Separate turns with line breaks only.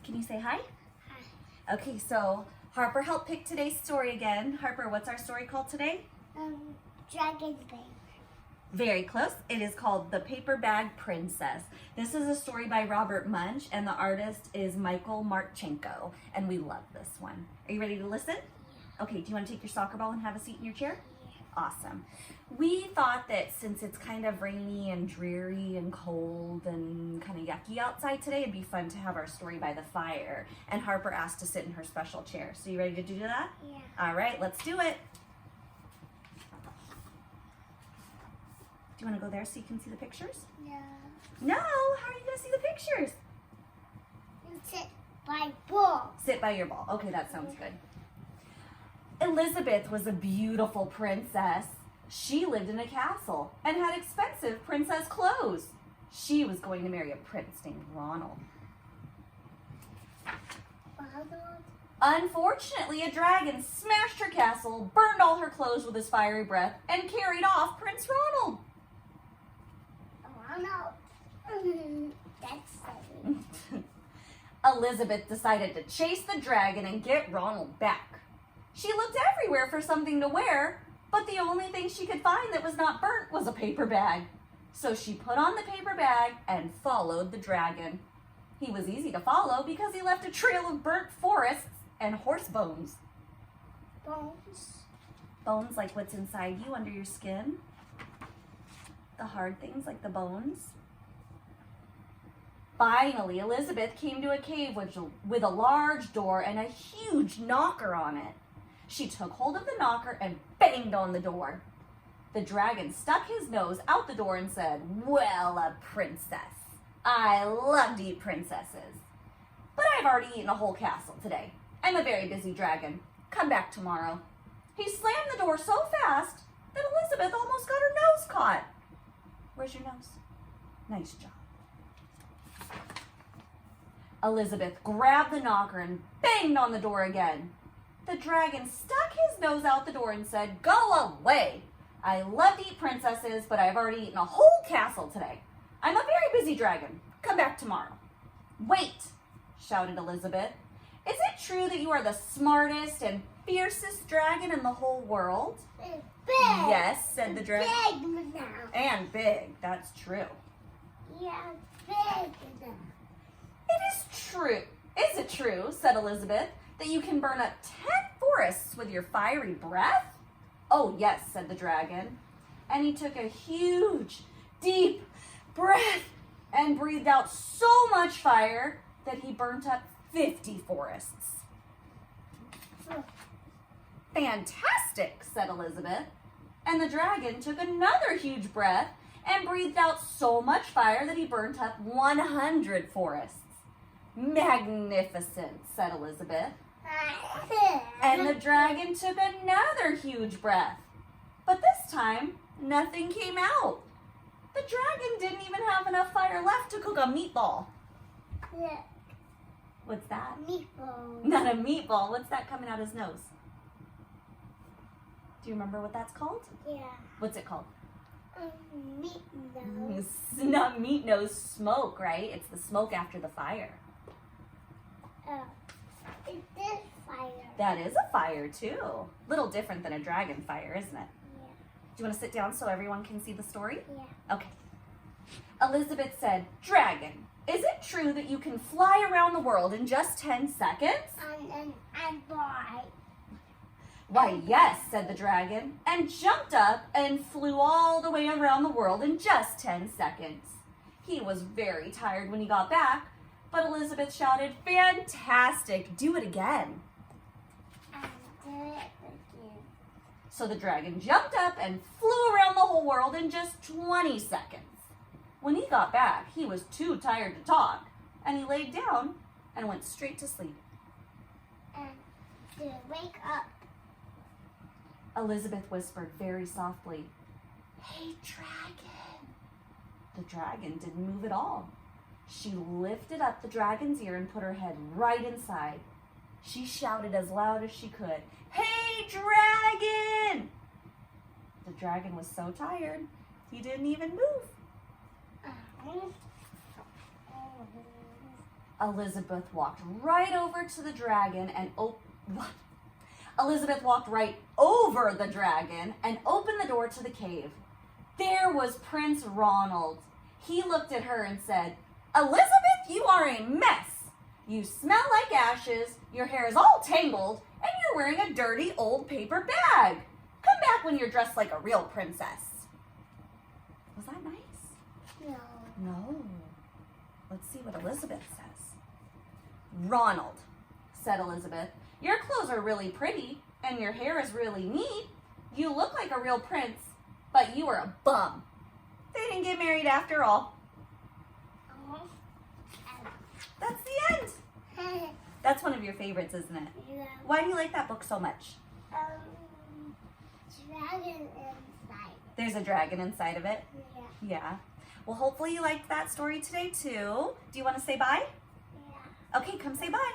Can you say hi?
Hi.
Okay, so Harper helped pick today's story again. Harper, what's our story called today?
Dragon Bear.
Very close. It is called The Paper Bag Princess. This is a story by Robert Munsch, and the artist is Michael Marchenko, and we love this one. Are you ready to listen?
Yeah.
Okay, do you want to take your soccer ball and have a seat in your chair?
Yeah.
Awesome. We thought that since it's kind of rainy and dreary and cold and kind of yucky outside today, it'd be fun to have our story by the fire. And Harper asked to sit in her special chair. So you ready to do that?
Yeah.
All right, let's do it. Do you want to go there so you can see the pictures?
No.
No, how are you going to see the pictures?
You sit by ball.
Sit by your ball. Okay, that sounds good. Elizabeth was a beautiful princess. She lived in a castle and had expensive princess clothes. She was going to marry a prince named Ronald.
Ronald?
Unfortunately, a dragon smashed her castle, burned all her clothes with his fiery breath, and carried off Prince Ronald.
Ronald. That's funny.
Elizabeth decided to chase the dragon and get Ronald back. She looked everywhere for something to wear, but the only thing she could find that was not burnt was a paper bag. So she put on the paper bag and followed the dragon. He was easy to follow because he left a trail of burnt forests and horse bones.
Bones.
Bones like what's inside you under your skin. The hard things like the bones. Finally, Elizabeth came to a cave with a large door and a huge knocker on it. She took hold of the knocker and banged on the door. The dragon stuck his nose out the door and said, "Well, a princess. I love to eat princesses. But I've already eaten a whole castle today. I'm a very busy dragon. Come back tomorrow." He slammed the door so fast that Elizabeth almost got her nose caught. Where's your nose? Nice job. Elizabeth grabbed the knocker and banged on the door again. The dragon stuck his nose out the door and said, "Go away. I love to eat princesses, but I've already eaten a whole castle today. I'm a very busy dragon. Come back tomorrow." "Wait," shouted Elizabeth. "Is it true that you are the smartest and fiercest dragon in the whole world?"
It's big.
"Yes," said the dragon.
Big now.
"And big, that's true."
Yeah, big now.
"It is true. Is it true," said Elizabeth, "that you can burn up 10 forests with your fiery breath?" "Oh, yes," said the dragon. And he took a huge, deep breath and breathed out so much fire that he burnt up 50 forests. "Fantastic," said Elizabeth. And the dragon took another huge breath and breathed out so much fire that he burnt up 100 forests. "Magnificent," said Elizabeth. And the dragon took another huge breath. But this time, nothing came out. The dragon didn't even have enough fire left to cook a meatball.
Look,
What's that?
meatball.
Not a meatball. What's that coming out his nose? Do you remember what that's called?
Yeah.
What's it called?
Meat nose.
It's not meat nose, smoke, right? It's the smoke after the fire.
Oh, it is fire.
That is a fire too. Little different than a dragon fire, isn't it?
Yeah.
Do you want to sit down so everyone can see the story?
Yeah.
Okay. Elizabeth said, "Dragon, is it true that you can fly around the world in just 10 seconds?"
And boy.
"Why, yes," said the dragon, and jumped up and flew all the way around the world in just 10 seconds. He was very tired when he got back, but Elizabeth shouted, "Fantastic, do it again."
And do it again.
So the dragon jumped up and flew around the whole world in just 20 seconds. When he got back, he was too tired to talk, and he laid down and went straight to sleep.
And to wake up.
Elizabeth whispered very softly, "Hey, dragon." The dragon didn't move at all. She lifted up the dragon's ear and put her head right inside. She shouted as loud as she could, "Hey, dragon!" The dragon was so tired, he didn't even move. Elizabeth walked right over to the dragon and Elizabeth walked right over the dragon and opened the door to the cave. There was Prince Ronald. He looked at her and said, "Elizabeth, you are a mess. You smell like ashes, your hair is all tangled, and you're wearing a dirty old paper bag. Come back when you're dressed like a real princess." Was that nice?
No.
No. Let's see what Elizabeth says. "Ronald," said Elizabeth, "your clothes are really pretty, and your hair is really neat. You look like a real prince, but you are a bum." They didn't get married after all. That's the end. That's one of your favorites, isn't it?
Yeah.
Why do you like that book so much?
Dragon inside.
There's a dragon inside of it.
Yeah.
Yeah. Well, hopefully you liked that story today too. Do you want to say bye?
Yeah.
Okay, come say bye.